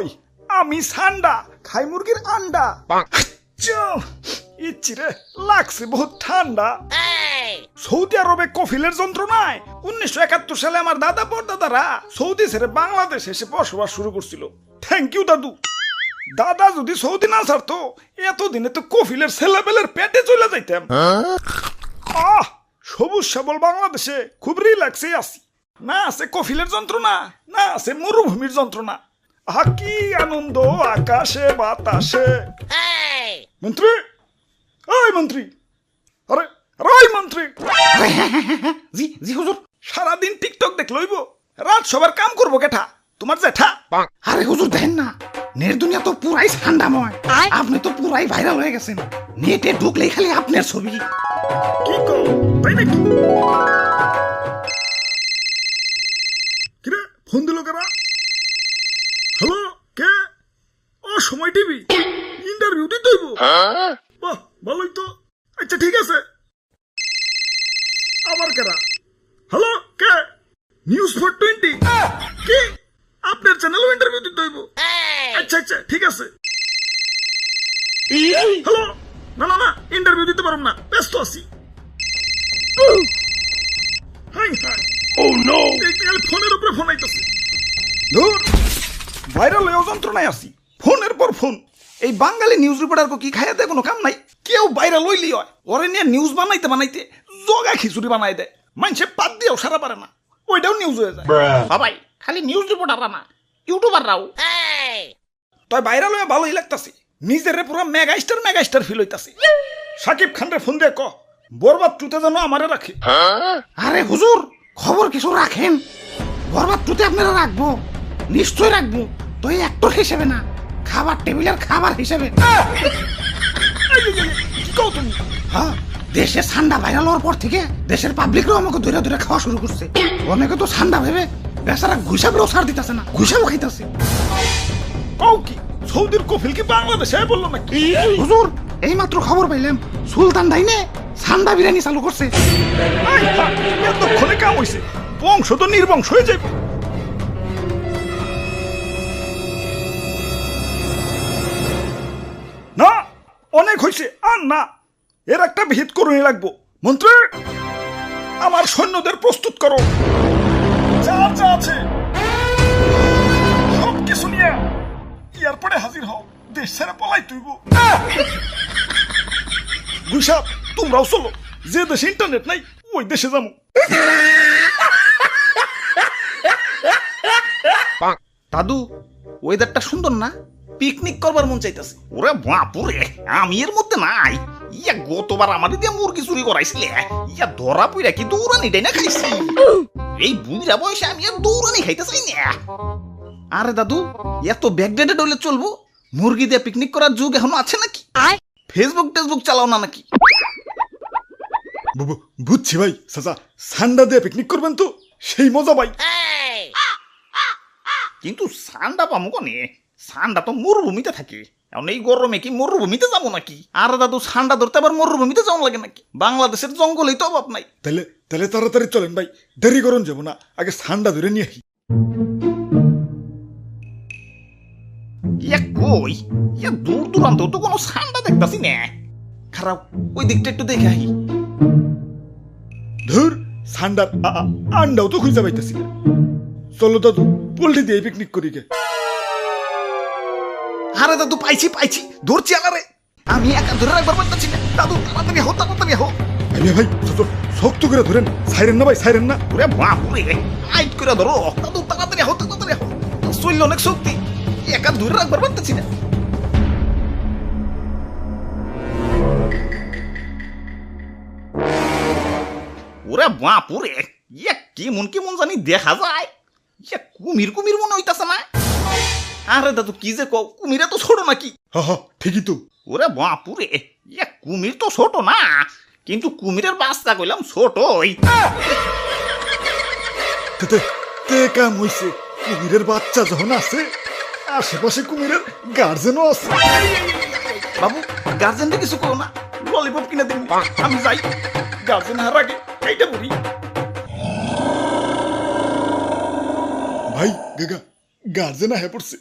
কই আমি সান্ডা খাই মুরগির আন্ডা ইচ্ছিরে লাগছে বহুত ঠান্ডা। সৌদি আরবে কফিলের যন্ত্রণায় 1971 সালে আমার দাদা পরদাদারা সৌদি ছেড়ে বাংলাদেশ এসে বসবাস শুরু করছিল। থ্যাংক ইউ দাদু। দাদা যদি সৌদি না ছাড়তো এতদিনে তো কফিলের ছেলেবেলের পেটে চলে যাইতাম। সবুজ শ্যাবল বাংলাদেশে খুব রিল্যাক্সে আছি। না আছে কফিলের যন্ত্রণা, না আছে মরুভূমির যন্ত্রণা। কি আনন্দ আকাশে বাতাসে। মন্ত্রী, ওই মন্ত্রী, আরে ওই মন্ত্রী। জি জি হুজুর। সারাদিন টিকটক দেখ লইব, রাত সবার কাম করবো কেঠা? তোমার জেঠা। আরে হুজুর দেখেন না, নেট দুনিয়া তো পুরাই ঠান্ডাময়। আপনি তো পুরাই ভাইরাল হয়ে গেছেন। নেটে ঢুকলেই খালি আপনার ছবি। কি কো তাই নাকি? কিরে ফোন দিল কারা? হ্যালো, কে? ও সময় টিভি ইন্টারভিউ দিতে হইব। বাহ ভালোই তো। আচ্ছা ঠিক আছে। আবার কারা? হ্যালো, কে? নিউজ 420 কি? আপনার চ্যানেলও ইন্টারভিউ দিতে হইব? আচ্ছা আচ্ছা ঠিক আছে। হ্যালো, না না না ইন্টারভিউ দিতে পারব না, ব্যস্ত আছি। হাই হাই, ও নো, এই ফোনের উপরে ফোন আইতাছে। ধুর, ভাইরাল হয়ে যন্ত্রণায় আছি, ফোনের পর ফোন। এই বাঙালি নিউজ রিপোর্টার কি খাইয়াতে কোনো কাম নাই? কেউ ভাইরাল হইলি হয়, ওরে নিয়ে নিউজ বানাইতে বানাইতে জগা খিচুড়ি বানাই দেয়। মানুষে পাত দিয়েও সারা পারে না, ওইটাও নিউজ হয়ে যায়। সবাই খালি নিউজ রিপোর্টাররা না, ইউটিউবাররাও। তাই ভাইরাল হয়ে ভালোই লাগতাছে, নিজের পুরো মেগাস্টার ফিল হইতাছে। সাকিব খানরে ফোন দিয়ে ক বরবাদ টুতে যেন আমারে রাখে। আরে হুজুর, খবর কিছু রাখেন। বরবাদ টুতে আপনারা রাখবো, নিশ্চয় রাখবো। তো এই অ্যাক্টর হিসেবে না, খাবার টেবিলের খাবার হিসেবে। কি কও তুমি? হ্যাঁ, দেশে ঠান্ডা ভাইরাল হওয়ার পর থেকে দেশের পাবলিকরাও আমাকে ধরে ধরে খাওয়া শুরু করছে। অনেকে তো ঠান্ডা ভেবে বেচারা ঘুষাবও ছাড় দিতেছে না, ঘুষাবও খাইতেছে। কও কি সৌদির কফিল কি বাংলাদেশে বললো নাকি? হুজুর, এই মাত্র খবর পাইলাম সুলতান ডাইনে ঠান্ডা বিরিয়ানি চালু করছে। এতক্ষণে কাম হইছে, বংশ তো নির্বংশ হয়ে যাবে। না অনেক হয়েছে, আর না, এর একটা ভিত করুনি লাগবো। মন্ত্রী, আমার সৈন্যদের প্রস্তুত করো, যা যা আছে সব কিছু নিয়ে এয়ারপোর্টে হাজির হও, দেশ ছেড়ে পলাই তুইব। গুইসাপ, তোমরাও চলো, যে দেশে ইন্টারনেট নাই ওই দেশে যাবো। দাদু, ওয়েদারটা সুন্দর না? পিকনিক করবার মন চাইতেছে। ওরে বাপুরে, আমি এর মধ্যে নাই। ইয়া গতবার আমার দিয়ে মুরগি চুরি করাইছিলে, ইয়া ধরা পইরা কি দৌড়ানিটাই না খাইছি। এই বুড়া বয়সে আমি আর দৌড়ানি খাইতে চাই না। আরে দাদু, এত ব্যাকডেটেড হলে চলবো? মুরগি দিয়ে পিকনিক করার যুগ এখনো আছে নাকি? ফেসবুক টেসবুক চালাও না নাকি? বুঝছি ভাই, চাচা সান্ডা দিয়ে পিকনিক করবেন তো সেই মজা ভাই। কিন্তু সান্ডা পামু কনে? সান্ডা তো মরুভূমিতে থাকে, এখন এই গরমে কি মরুভূমিতে যাবো নাকি? আরে দাদু, ঠান্ডা ধরতে আবার মরুভূমিতে যাওয়া লাগে নাকি? বাংলাদেশের জঙ্গলেই তো অভাব নাই। তাহলে তাহলে তাড়াতাড়ি চলেন ভাই, দেরি করুন যাবো না, আগে সান্ডা ধরে নিয়ে আসি। ইয়া কই, ইয়া দূর দূরান্ত তো কোনো সান্ডা দেখতাছি না। খারাপ, ওই দিকটা একটু দেখে আহি। ধুর, সান্ডার আন্ডাও তো খুঁজে পাইতেছি না। চলো দাদু, পোল্ট্রি দিয়ে পিকনিক করি গে। আরে দাদু, পাইছি পাইছি, ধরছি আলারে। আমি একা ধরে রাখবার পারতেছি না। দাদু তাড়াতাড়ি হো, তাড়াতাড়ি হো। ভাই শক্ত করে ধরেন, সাইরেন না ভাই, সাইরেন না। ওরে বাপুরে, টাইট করে ধরো। দাদু তাড়াতাড়ি হো, তাড়াতাড়ি হো। শরীর অনেক শক্তি, একা ধরে রাখবার পারতেছি না। ওরে বাপুরে, ইয়া কেমন জানি দেখা যায়। ইয়া কুমির কুমির মনে হইতাছে না? আরে দাদু, কি যে কও, কুমিরা তো ছোট নাকি? হ্যাঁ ঠিকই তো। ওরে বাপুরে, ইয়া কুমির তো ছোট না, কিন্তু কুমিরের বাচ্চা কইলাম ছোটই। তে কাম হইছে, কুমিরের বাচ্চা যখন আছে, আশেপাশে কুমিরের গার্জেনও আছে। বাবু, গার্জেনটা কিছু কও না, ললিপপ কিনে দিন, আমি যাই। গার্জেন হার আগে এইটা বলি ভাই, গার্জেন আহে পড়ছে।